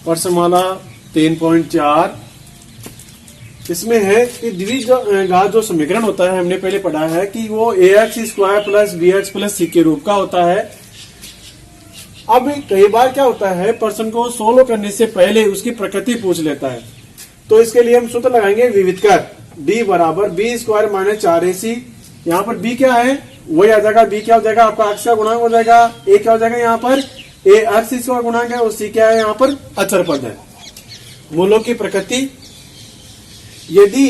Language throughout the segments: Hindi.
प्रश्नमाला 3.4 इसमें है कि द्विघात जो समीकरण होता है, हमने पहले पढ़ा है कि वो ax² plus bx plus c के रूप का होता है। अब कई बार क्या होता है, प्रश्न को सोल्व करने से पहले उसकी प्रकृति पूछ लेता है, तो इसके लिए हम सूत्र लगाएंगे विविध कर d बराबर b² माइनस 4ac। यहाँ पर b क्या है, वही आ जाएगा, b क्या हो जाएगा आपका अक्ष का गुणांक हो जाएगा, a क्या हो जाएगा यहाँ पर a अक्ष इसका गुणांक है, और c क्या है यहाँ पर अचर पद है। मूलों की प्रकृति, यदि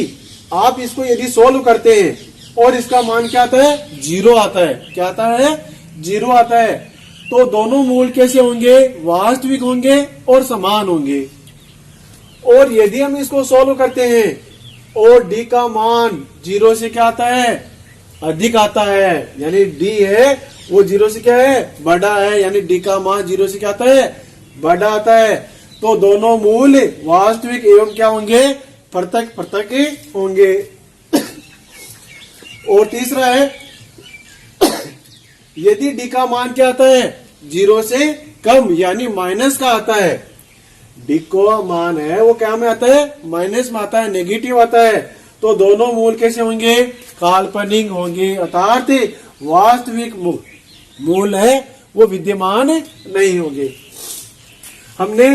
आप इसको यदि सोल्व करते हैं और इसका मान क्या आता है, 0 आता है, क्या आता है 0 आता है, तो दोनों मूल कैसे होंगे, वास्तविक होंगे और समान होंगे। और यदि हम इसको सोल्व करते हैं और d का मान 0 से क्या आता है, अधिक आता है, यानी d है वो 0 से क्या है, बड़ा है, यानी d का मान 0 से क्या आता है, बड़ा आता है, तो दोनों मूल वास्तविक एवं क्या होंगे, पृथक पृथक होंगे। और तीसरा है, यदि d का मान क्या आता है, 0 से कम यानी माइनस का आता है, d को मान है वो क्या में आता है, माइनस में आता है, नेगेटिव आता है, तो दोनों मूल कैसे होंगे, काल्पनिक होंगे, अर्थात वास्तविक मूल है वो विद्यमान नहीं होंगे। हमने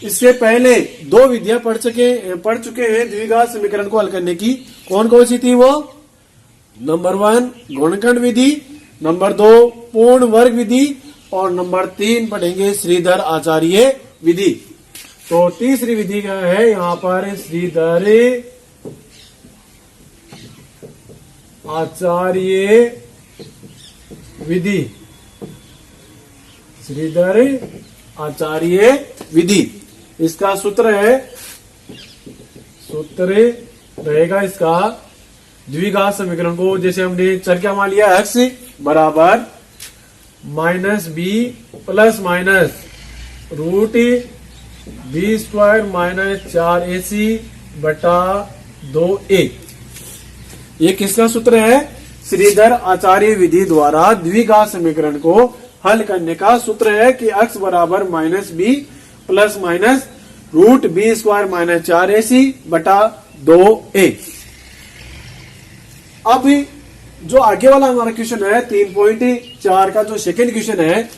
इससे पहले 2 विधियां पढ़ चुके हैं द्विघात समीकरण को हल करने की। कौन कौन सी थी वो, नंबर 1 गुणनखंड विधि, नंबर 2 पूर्ण वर्ग विधि, और नंबर 3 पढ़ेंगे श्रीधर आचार्य विधि। तो तीसरी विधि का है यहाँ पर श्रीधर आचार्य विधि, श्रीधर आचार्य विधि। इसका सूत्र रहेगा इसका, द्विघात समीकरण को जैसे हमने चर क्या मान लिया, x बराबर -b plus minus root b² minus 4ac बटा 2a। ये किसका सूत्र है, श्रीधर आचार्य विधि द्वारा द्विघात समीकरण को हल करने का सूत्र है कि x बराबर -b plus minus root b² minus 4ac बटा 2a। अब जो आगे वाला हमारा क्वेश्चन है 3.4 का जो सेकेंड क्वेश्चन है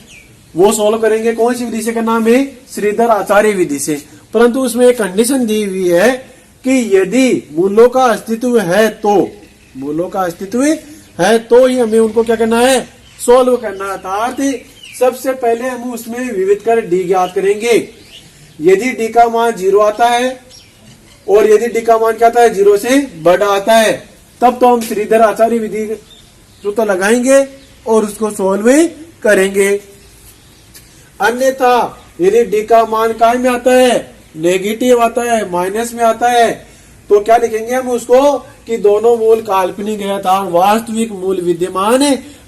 वो सॉल्व करेंगे कौन सी विधि से, का नाम है श्रीधर आचार्य विधि से। परंतु उसमें एक कंडीशन दी हुई है कि यदि मूलों का अस्तित्व है तो, मूलों का अस्तित्व है तो ही हमें उनको क्या करना है, सोल्व करना है। अर्थात सबसे पहले हम उसमें विविध कर d ज्ञात करेंगे। यदि d का मान 0 आता है और यदि d का मान क्या आता है, 0 से बड़ा आता है, तब तो हम श्रीधर आचार्य विधि सूत्र लगाएंगे और उसको सोल्व करेंगे। अन्यथा यदि d का मान काय में आता है, नेगेटिव आता है, माइनस में आता है, तो क्या लिखेंगे हम उसको कि दोनों मूल काल्पनिक है, वास्तविक मूल विद्यमान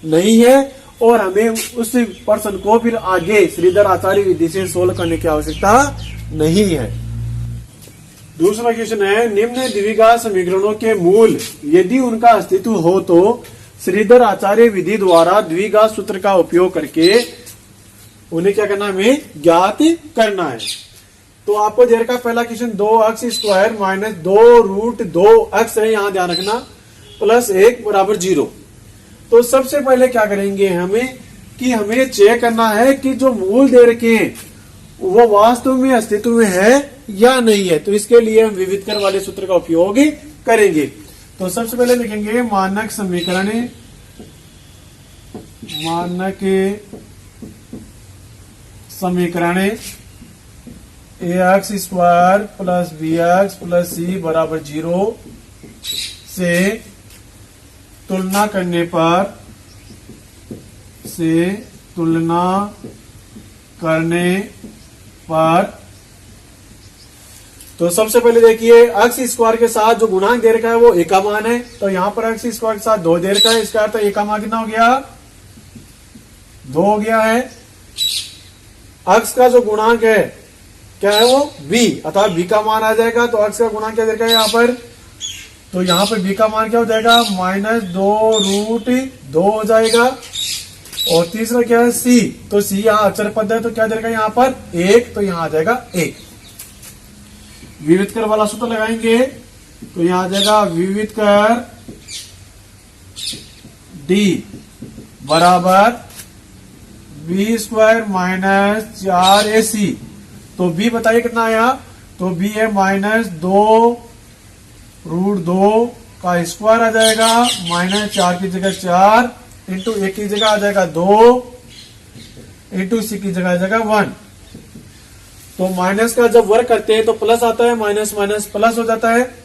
नहीं है, और हमें उस प्रश्न को फिर आगे श्रीधर आचार्य विधि से सोल्व करने की आवश्यकता नहीं है। दूसरा क्वेश्चन है, निम्न द्विघात समीकरणों के मूल यदि उनका अस्तित्व हो तो श्रीधर आचार्य विधि द्वारा द्विघात सूत्र का उपयोग करके उन्हें क्या करना, हमें ज्ञात करना है। तो आपको दे रखा पहला question 2x² minus 2 root 2x है, यहाँ ध्यान रखना, प्लस 1 बराबर 0। तो सबसे पहले क्या करेंगे हमें कि हमें चेक करना है कि जो मूल दे रखे हैं वो वास्तव में अस्तित्व में है या नहीं है। तो इसके लिए हम विविध कर वाले सूत्र का उपयोग करेंगे। तो सबसे पहले लिखेंगे मानक समीकरण, मानक समीकरण ax² plus bx plus c बराबर 0 से तुलना करने पर तो सबसे पहले देखिए x² के साथ जो गुणांक दे रखा है वो a का मान है, तो यहाँ पर x² के साथ 2 दे रखा है, इसका अर्थ a का मान कितना हो गया, 2 हो गया है। x का जो गुणांक है क्या है वो b, अर्थात b का मान आ जाएगा, तो x का गुणांक क्या दे रखा है यहाँ पर, तो यहाँ पर b का मान क्या हो जाएगा, -2 रूट 2 हो जाएगा। और तीसरा क्या है सी, तो सी यहाँ अचर पद है तो क्या जाएगा यहाँ पर 1, तो यहाँ आ जाएगा 1। विविध कर वाला सूत्र लगाएंगे तो यहाँ आ जाएगा विविध कर डी बराबर बी स्क्वायर माइनस 4ac। तो बी बताइए कितना आया, तो बी है -2√2 का स्क्वायर आ जाएगा, -4 की जगह 4 इंटू 1 की जगह आ जाएगा 2 इंटू सी की जगह आ जाएगा 1। तो माइनस का जब वर्क करते हैं तो प्लस आता है, माइनस माइनस प्लस हो जाता है।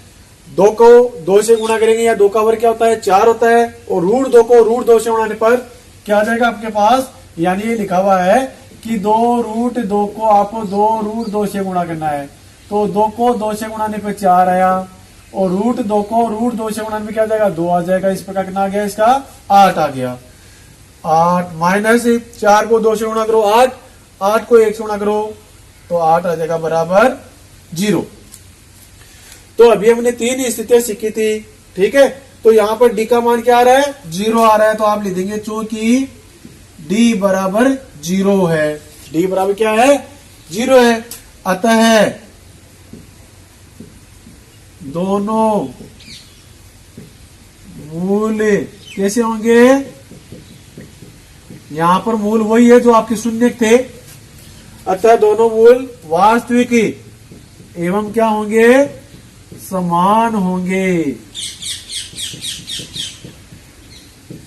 2 को 2 से गुणा करेंगे या 2 का वर्ग क्या होता है 4 होता है, और √2 को √2 से गुणाने पर क्या आ जाएगा आपके पास, यानी ये लिखा हुआ है कि 2√2 को आपको 2√2 से गुणा करना है। तो 2 को 2 से गुणाने पर 4 आया, और √2 को √2 से गुणाने में क्या आ जाएगा 2 आ जाएगा। इस प्रकार कितना आ गया इसका 8 आ गया। 8 माइनस 4 को 2 से गुणा करो 8, 8 को 1 से गुणा करो तो 8 आ जाएगा बराबर 0। तो अभी हमने 3 स्थितियां सीखी थी, ठीक है। तो यहाँ पर डी का मान क्या आ रहा है 0 आ रहा है, तो आप लिख देंगे चूंकि डी बराबर 0 है, डी बराबर क्या है 0 है, अतः दोनों मूल कैसे होंगे, यहां पर मूल वही है जो आपके शून्य थे, अतः दोनों मूल वास्तविक एवं क्या होंगे समान होंगे,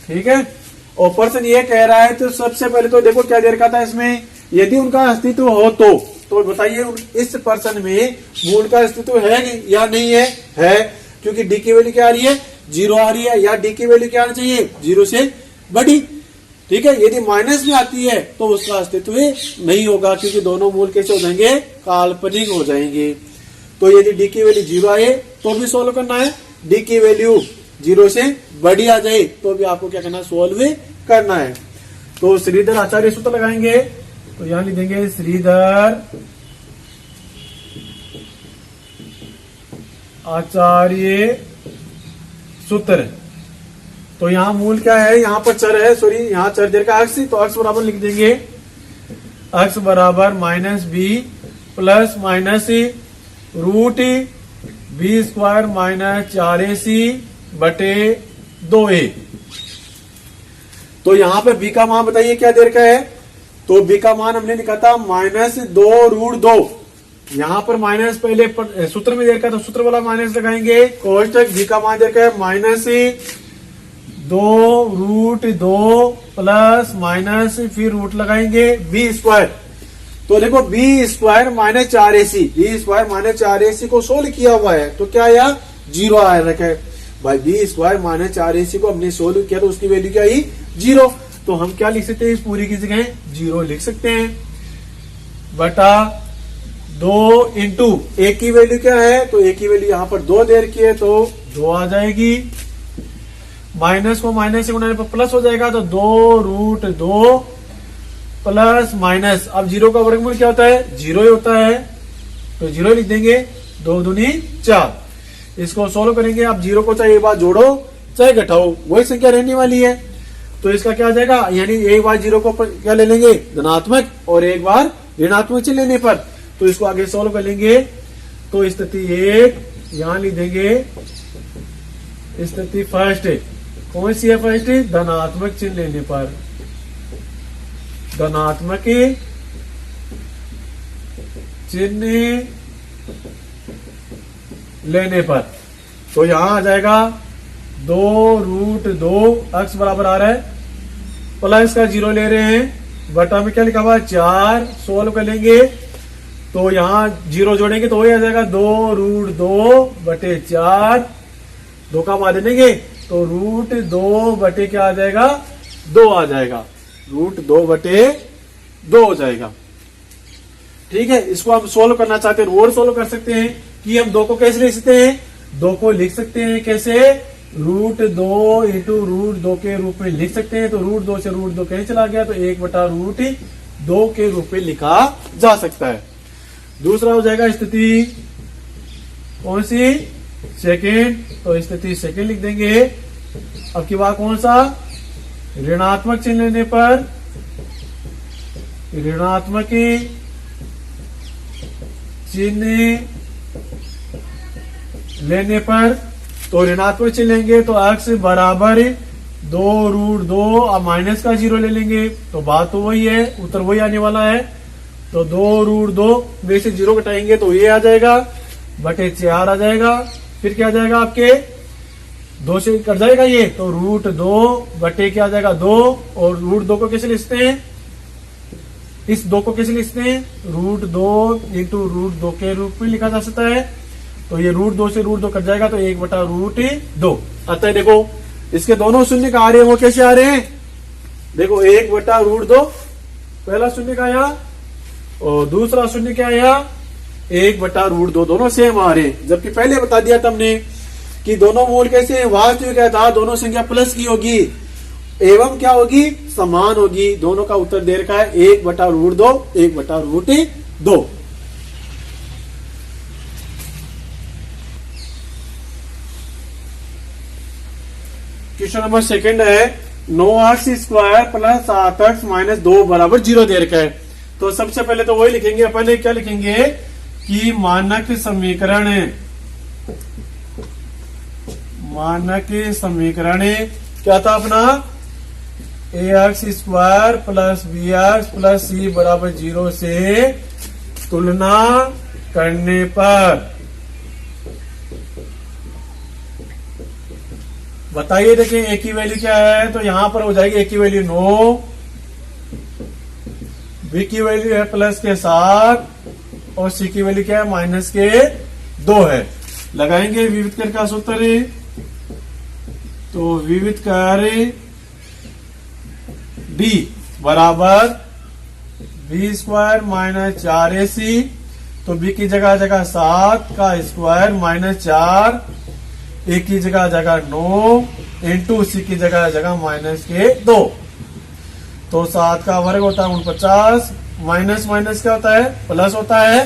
ठीक है। और प्रश्न ये कह रहा है तो सबसे पहले तो देखो क्या दे रखा था इसमें, यदि उनका अस्तित्व हो तो बताइए इस प्रश्न में मूल का अस्तित्व है या नहीं है, क्योंकि डी की वैल्यू क्या आ रही है 0 आ रही है, या डी की वैल्यू क्या आनी चाहिए 0 से बड़ी, ठीक है। यदि माइनस में आती है तो उसका अस्तित्व नहीं होगा, क्योंकि दोनों मूल कैसे हो जाएंगे काल्पनिक हो जाएंगे। तो यदि डी की वैल्यू 0 आए तो भी सोल्व करना है, डी की वैल्यू 0 से बड़ी आ जाए तो भी आपको क्या करना है सोल्व करना है। तो श्रीधर आचार्य सूत्र लगाएंगे तो यहां लिख देंगे श्रीधर आचार्य सूत्र। तो यहाँ मूल क्या है, यहाँ पर चर है, सॉरी यहाँ चर देर का अक्ष, तो अक्ष बराबर लिख देंगे अक्ष बराबर -b plus minus √b square minus 4ac बटे 2a। तो यहाँ पे b का मान बताइए क्या देर का है, तो b का मान हमने लिखा था -2√2, यहाँ पर माइनस पहले सूत्र में देर का, तो सूत्र वाला माइनस लगाएंगे, कोष्टक b का मान देर का है -2√2 प्लस माइनस फिर रूट लगाएंगे b स्क्वायर। तो देखो b square minus 4ac, b square minus 4ac को सोल्व किया हुआ है तो क्या आया 0 आया रखा है भाई। b स्क्वायर माइनस 4ac को हमने सोल्व किया तो उसकी वैल्यू क्या आई 0, तो हम क्या लिख सकते हैं इस पूरी की जगह 0 लिख सकते हैं, बटा 2 इंटू a की वैल्यू क्या है, तो a की वैल्यू यहाँ पर 2 दे रखी है तो 2 आ जाएगी, माइनस को माइनस से गुणाने पर प्लस हो जाएगा तो 2√2 प्लस माइनस, अब 0 का वर्गमूल क्या होता है 0 ही होता है तो 0 लिख देंगे, 2 दूनी 4। इसको सोल्व करेंगे, अब 0 को चाहे एक बार जोड़ो चाहे घटाओ वही संख्या रहने वाली है, तो इसका क्या आ जाएगा, यानी एक बार 0 को क्या ले लेंगे धनात्मक और एक बार ऋणात्मक चिन्ह लेने पर, तो इसको आगे सोल्व कर लेंगे। तो स्थिति 1 यहां लिख देंगे, स्थिति फर्स्ट कौन सी है, फर्स्ट धनात्मक चिन्ह लेने पर, धनात्मक चिन्ह लेने पर, तो यहां आ जाएगा 2√2 अक्ष बराबर आ रहा है, प्लस का 0 ले रहे हैं, बटा में क्या लिखा हुआ 4, सोल्व कर लेंगे तो यहाँ 0 जोड़ेंगे तो वही आ जाएगा 2√2 बटे 4, 2 का मान देंगे तो √2 बटे क्या आ जाएगा 2 आ जाएगा, √2 बटे 2 हो जाएगा, ठीक है। इसको हम सोल्व करना चाहते हैं और सोल्व कर सकते हैं कि हम 2 को कैसे लिख सकते हैं, 2 को लिख सकते हैं कैसे √2 इंटू √2 के रूप में लिख सकते हैं, तो √2 से √2 कहीं चला गया तो 1 बटा √2 के रूप में लिखा जा सकता है। दूसरा हो जाएगा स्थिति कौन सी सेकेंड, तो स्थिति सेकेंड लिख देंगे। अब की बात कौन सा ऋणात्मक चिन्ह लेने पर, ऋणात्मक चिन्ह लेने पर, तो ऋणात्मक चिन्ह लेंगे तो x बराबर 2√2 और माइनस का 0 ले लेंगे तो बात तो वही है, उत्तर वही आने वाला है। तो 2√2 में से 0 घटाएंगे तो ये आ जाएगा बटे 4 आ जाएगा। फिर क्या आ जाएगा आपके 2 से कट जाएगा ये, तो √2 बटे क्या आ जाएगा 2, और √2 को कैसे लिखते हैं, इस 2 को कैसे लिखते हैं, √2 इंटू √2 के रूप में लिखा जा सकता है। तो ये √2 से √2 कट जाएगा तो 1/√2। अतः देखो इसके दोनों शून्य का आ रहे हैं, वो कैसे आ रहे हैं, देखो 1/√2 पहला शून्य का आया और दूसरा शून्य क्या आया 1/√2, दोनों सेम आ रहे हैं। जबकि पहले बता दिया था हमने कि दोनों मूल कैसे हैं, वास्तविक क्या था, दोनों संख्या प्लस की होगी एवं क्या होगी, समान होगी। दोनों का उत्तर दे रखा है 1/√2 1/√2। क्वेश्चन नंबर सेकंड है 9x² प्लस 8x माइनस 2 बराबर 0 दे रखा है। तो सबसे पहले तो वही लिखेंगे अपन, क्या लिखेंगे कि मानक समीकरण क्या था अपना, ax² plus bx plus c बराबर 0 से तुलना करने पर बताइए। देखिए a की वैल्यू क्या है, तो यहां पर हो जाएगी a की वैल्यू 9, b की वैल्यू है प्लस के 7 और c की वैल्यू क्या है माइनस के 2 है। लगाएंगे विविध कर का सूत्र, तो विविध कर d बराबर b² माइनस 4ac, तो b की जगह 7 का स्क्वायर माइनस 4, a की जगह 9 इंटू c की जगह माइनस के 2। तो 7 का वर्ग होता है 49, माइनस माइनस क्या होता है प्लस होता है,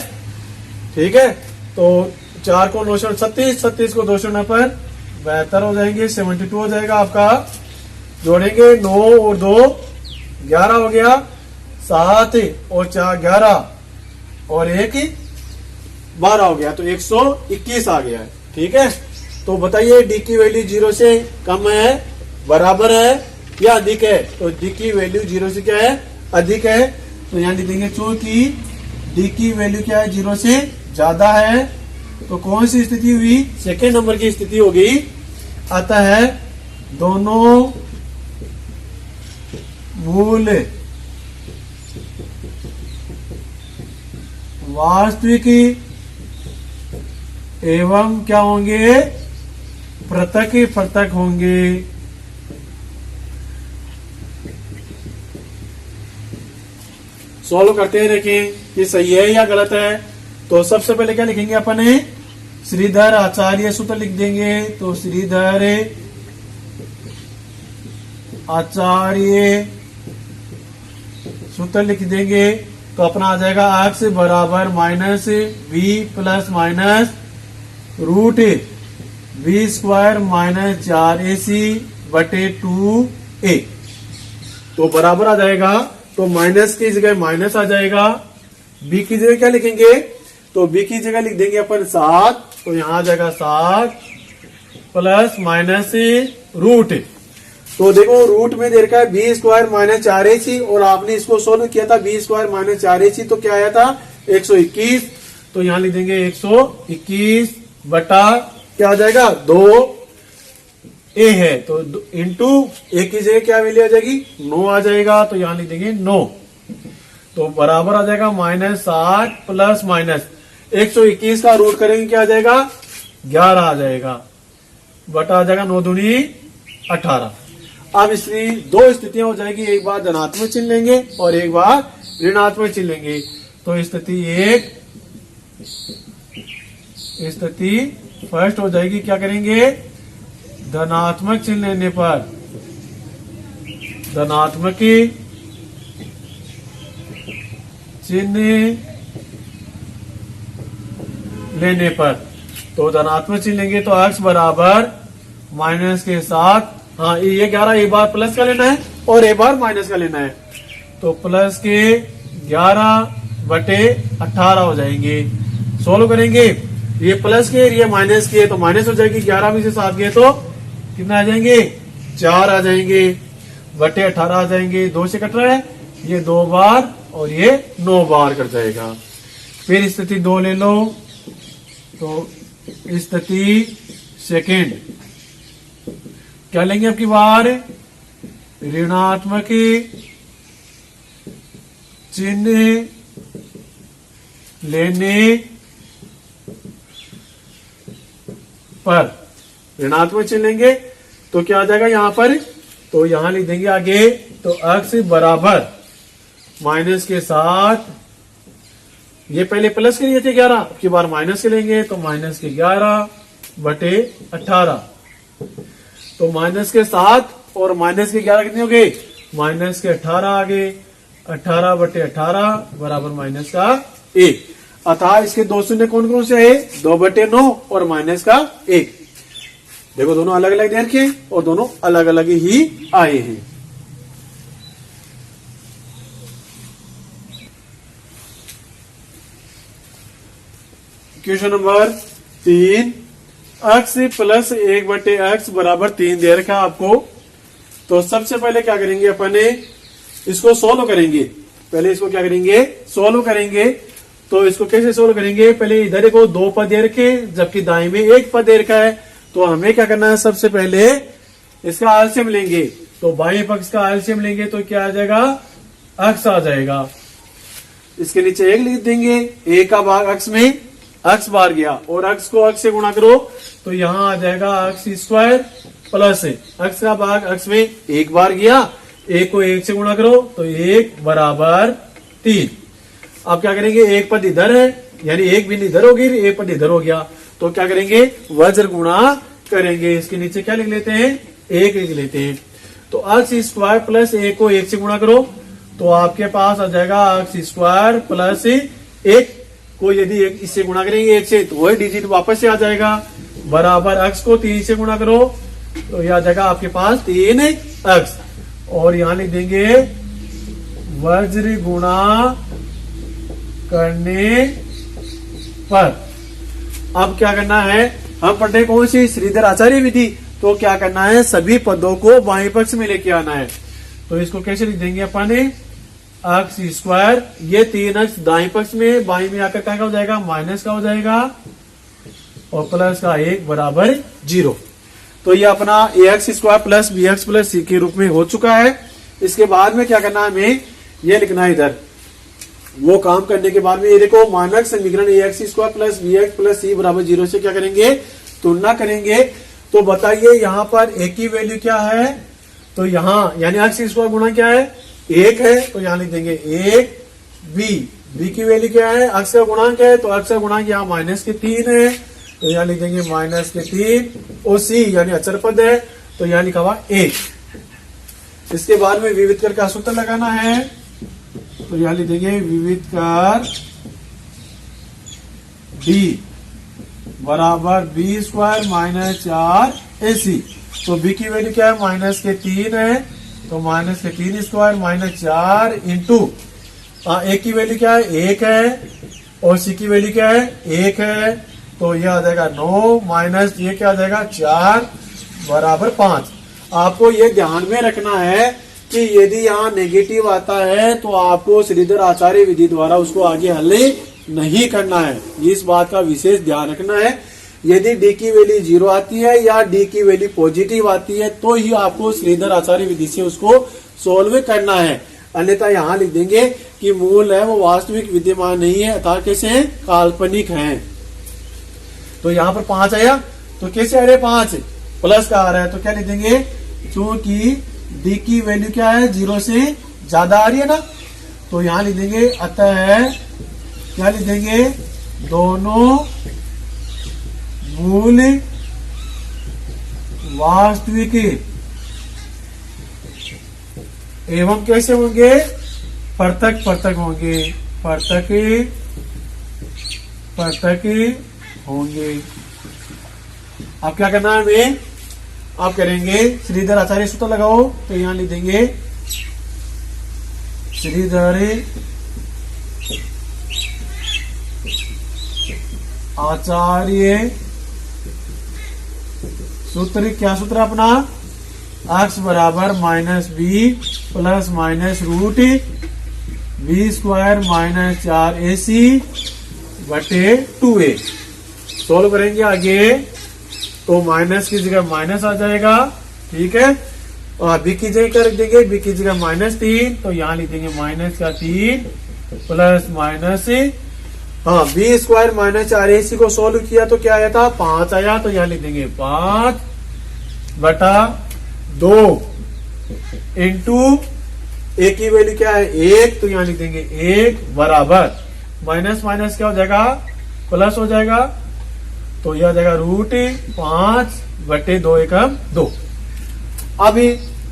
ठीक है। तो 4 को 9 से 36 को 2 से पर 72 हो जाएंगे, 72 हो जाएगा आपका। जोड़ेंगे 9 और 2 11 हो गया, 7 और 4 11 और 1 12 हो गया, तो 121 आ गया है, ठीक है। तो बताइए डी की वैल्यू 0 से कम है, बराबर है या अधिक है, तो डी की वैल्यू 0 से क्या है अधिक है। तो यहां लिख देंगे चूंकि डी की वैल्यू क्या है 0 से ज्यादा है, तो कौन सी स्थिति हुई, सेकेंड नंबर की स्थिति होगी। अतः दोनों मूल वास्तविक एवं क्या होंगे, पृथक होंगे। सॉल्व करते हैं, देखें कि सही है या गलत है। तो सबसे पहले क्या लिखेंगे अपन, श्रीधर आचार्य सूत्र लिख देंगे। तो श्रीधर आचार्य सूत्र लिख देंगे तो अपना आ जाएगा x बराबर minus v plus minus root v² minus 4ac बटे 2a। तो बराबर आ जाएगा, तो माइनस की जगह माइनस आ जाएगा। b की जगह क्या लिखेंगे, तो b की जगह लिख देंगे अपन 7, तो यहां आ जाएगा 7 प्लस माइनस रूट। तो देखो रूट में दे रखा है b² माइनस 4ac और आपने इसको सोल्व किया था b² माइनस 4ac, तो क्या आया था 121। तो यहां लिख देंगे 121 बटा क्या आ जाएगा 2a है, तो इंटू a की जगह क्या वैल्यू आ जाएगी 9 आ जाएगा, तो यहां लिख देंगे 9। तो बराबर आ जाएगा माइनस 7 प्लस माइनस 121 का रूट करेंगे क्या आ जाएगा 11 आ जाएगा, बटा आ जाएगा 9 दूनी 18। अब इसकी दो स्थितियां हो जाएगी, एक बार धनात्मक चिन्ह लेंगे और एक बार ऋणात्मक चिन्ह लेंगे। तो स्थिति एक, स्थिति फर्स्ट हो जाएगी, क्या करेंगे धनात्मक चिन्ह लेने पर, धनात्मक चिन्ह लेने पर, तो धनात्मक चिन्ह लेंगे तो x बराबर माइनस के साथ, हाँ ये 11 एक बार प्लस का लेना है और एक बार माइनस का लेना है। तो प्लस के 11/18 हो जाएंगे। सोल्व करेंगे, ये प्लस के ये माइनस के, तो माइनस हो जाएगी, 11 में से 7 गए तो कितना आ जाएंगे, 4 आ जाएंगे, बटे 18 आ जाएंगे। 2 से कट रहा है, ये 2 बार और ये 9 बार कट जाएगा। फिर स्थिति 2 ले लो, तो स्थिति सेकेंड क्या लेंगे आपकी बार, ऋणात्मक चिन्ह लेने पर, ऋणात्मक चिन्ह लेंगे तो क्या आ जाएगा यहां पर, तो यहां लिख देंगे आगे, तो अक्स बराबर माइनस के साथ, ये पहले प्लस के लिए थे 11, अब की बार माइनस के लेंगे, तो माइनस के 11/18, तो माइनस के 7 और माइनस के 11 कितने हो गए, माइनस के 18 आ गए, 18/18 बराबर माइनस का 1। अतः इसके 2 शून्य कौन कौन से है, 2/9 और माइनस का 1। देखो दोनों अलग अलग दे रखे और दोनों अलग अलग ही आए हैं। Question number 3, x plus 1/x बराबर 3 दे रखा आपको। तो सबसे पहले क्या करेंगे, अपन इसको सोल्व करेंगे। पहले इसको क्या करेंगे, सोल्व करेंगे। तो इसको कैसे सोल्व करेंगे, पहले इधर देखो 2 पद दे रखे, जबकि दाएं में 1 पद दे रखा है। तो हमें क्या करना है, सबसे पहले इसका एलसीएम लेंगे। तो बाएं पक्ष का एलसीएम लेंगे तो क्या आ जाएगा, x आ जाएगा। इसके नीचे 1 लिख देंगे, 1 का भाग x में x बार गया, और x को x से गुणा करो तो यहाँ आ जाएगा x² प्लस x का भाग x में 1 बार गया, 1 को 1 से गुणा करो तो 1 बराबर 3। अब क्या करेंगे, 1 पद इधर है, यानी 1 बिंदु इधर होगी, 1 पद इधर हो गया, तो क्या करेंगे, वज्र गुणा करेंगे। इसके नीचे क्या लिख लेते हैं, 1 लिख लेते हैं। तो x² प्लस 1 को 1 से गुणा करो तो आपके पास आ जाएगा x² प्लस 1 को यदि इससे गुणा करेंगे 1 से, तो वही डिजिट वापस से आ जाएगा, बराबर x को 3 से गुणा करो तो यह आ जाएगा आपके पास 3x, और यहां लिख देंगे वज्र गुणा करने पर। अब क्या करना है, हम पढ़ रहे कौन सी, श्रीधर आचार्य विधि। तो क्या करना है, सभी पदों को बाएं पक्ष में लेके आना है। तो इसको कैसे लिख देंगे अपन, x², ये 3x दाएं पक्ष में, बाएं में आकर क्या हो जाएगा, माइनस का हो जाएगा, और प्लस का 1 बराबर 0। तो ये अपना ax² plus bx plus c के रूप में हो चुका है। इसके बाद में क्या करना है, हमें ये लिखना है इधर। वो काम करने के बाद में ये देखो, मानक समीकरण ax² plus bx plus c बराबर 0 से क्या करेंगे, तुलना करेंगे। तो बताइए यहाँ पर a की वैल्यू क्या है, तो यहाँ यानी x² गुणा क्या है, 1 है, तो यहाँ लिख देंगे 1 b की वैल्यू क्या है, x का गुणांक है, तो x का गुणांक यहाँ माइनस के 3 है, तो यहाँ लिख देंगे माइनस के 3, और c यानी अचर पद है, तो यहाँ लिखा हुआ 1। इसके बाद में विविध कर का सूत्र लगाना है, तो यहाँ लिख देंगे विविध कर b बराबर b² माइनस 4ac। तो b की वैल्यू क्या है, माइनस के 3 है, तो माइनस के 3² माइनस 4 इंटू a की वैल्यू क्या है, 1 है, और c की वैल्यू क्या है, 1 है, तो यह आ जाएगा 9 माइनस ये क्या आ जाएगा 4 बराबर 5। आपको ये ध्यान में रखना है कि यदि यहाँ नेगेटिव आता है तो आपको श्रीधर आचार्य विधि द्वारा उसको आगे हल नहीं करना है, इस बात का विशेष ध्यान रखना है। यदि d की वैल्यू 0 आती है या d की वैल्यू पॉजिटिव आती है तो ही आपको श्रीधर आचार्य विधि से उसको सोल्व करना है, अन्यथा यहाँ लिख देंगे कि मूल है वो वास्तविक विद्यमान नहीं है, अतः कैसे है, काल्पनिक है। तो यहाँ पर 5 आया, तो कैसे आ रहे 5, प्लस का आ रहा है, तो क्या लिख देंगे, क्योंकि d की वैल्यू क्या है, 0 से ज्यादा आ रही है ना, तो यहाँ लिख देंगे अतः क्या लिख देंगे, दोनों मूल वास्तविक एवं कैसे होंगे, पृथक पृथक होंगे, पृथक पृथक होंगे। अब क्या करना है हमें, आप करेंगे श्रीधर आचार्य सूत्र लगाओ, तो यहाँ लिख देंगे श्रीधर आचार्य सूत्र, क्या सूत्र अपना, x बराबर -b plus minus root b square minus 4ac बटे 2a। सोल्व करेंगे आगे तो माइनस की जगह माइनस आ जाएगा, ठीक है, और b की जगह कर देंगे, b की जगह -3, तो यहाँ लिख देंगे -3 प्लस माइनस, हाँ, b स्क्वायर माइनस 4ac को सोल्व किया तो क्या आया था, 5 आया, तो यहाँ लिख देंगे 5 बटा 2 इंटू a की वैल्यू क्या है 1, तो यहाँ लिख देंगे 1 बराबर माइनस माइनस क्या हो जाएगा, प्लस हो जाएगा, तो यह हो जाएगा √5 बटे 2 एकम 2। अभी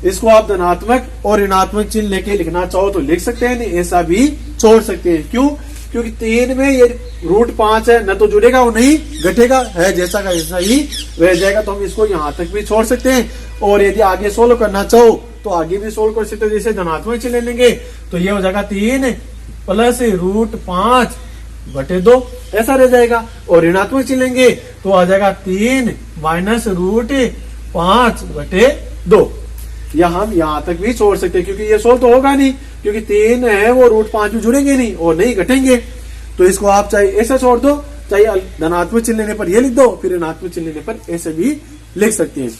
इसको आप धनात्मक और ऋणात्मक चिन्ह लेके लिखना चाहो तो लिख सकते हैं, नहीं ऐसा भी छोड़ सकते हैं। क्यों? क्योंकि 3 में ये √5 है, न तो जुड़ेगा और नहीं घटेगा, है जैसा का जैसा ही रह जाएगा, तो हम इसको यहाँ तक भी छोड़ सकते हैं। और यदि आगे सोल्व करना चाहो तो आगे भी सोल्व कर सकते हो, जैसे धनात्मक चिन्ह ले लेंगे तो ये हो जाएगा 3 प्लस √5 बटे 2 ऐसा रह जाएगा, और ऋणात्मक चिन्ह लेंगे तो आ जाएगा 3 माइनस √5 बटे 2। या हम यहाँ तक भी छोड़ सकते हैं, क्योंकि ये सोल्व तो होगा नहीं, क्योंकि 3 है वो √5 भी जुड़ेंगे नहीं और नहीं घटेंगे। तो इसको आप चाहे ऐसा छोड़ दो, चाहे धनात्मक चिन्ह लेने पर ये लिख दो, फिर ऋणात्मक चिन्ह लेने पर ऐसे भी लिख सकते हैं।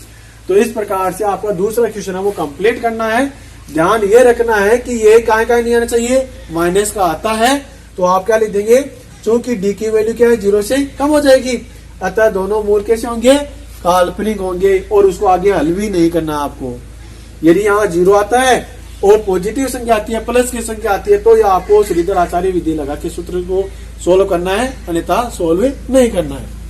तो इस प्रकार से आपका दूसरा क्वेश्चन है वो कंप्लीट करना है। ध्यान ये रखना है कि ये कहाँ नहीं आना चाहिए, माइनस का आता है तो आप क्या लिख देंगे, चूंकि डी की वैल्यू क्या है 0 से कम हो जाएगी, अतः दोनों मूल कैसे होंगे, काल्पनिक होंगे, और उसको आगे हल भी नहीं करना आपको। यदि यहाँ 0 आता है और पॉजिटिव संख्या आती है, प्लस की संख्या आती है, तो यह आपको श्रीधर आचार्य विधि लगा के सूत्र को सोल्व करना है, अन्यथा सोल्व नहीं करना है।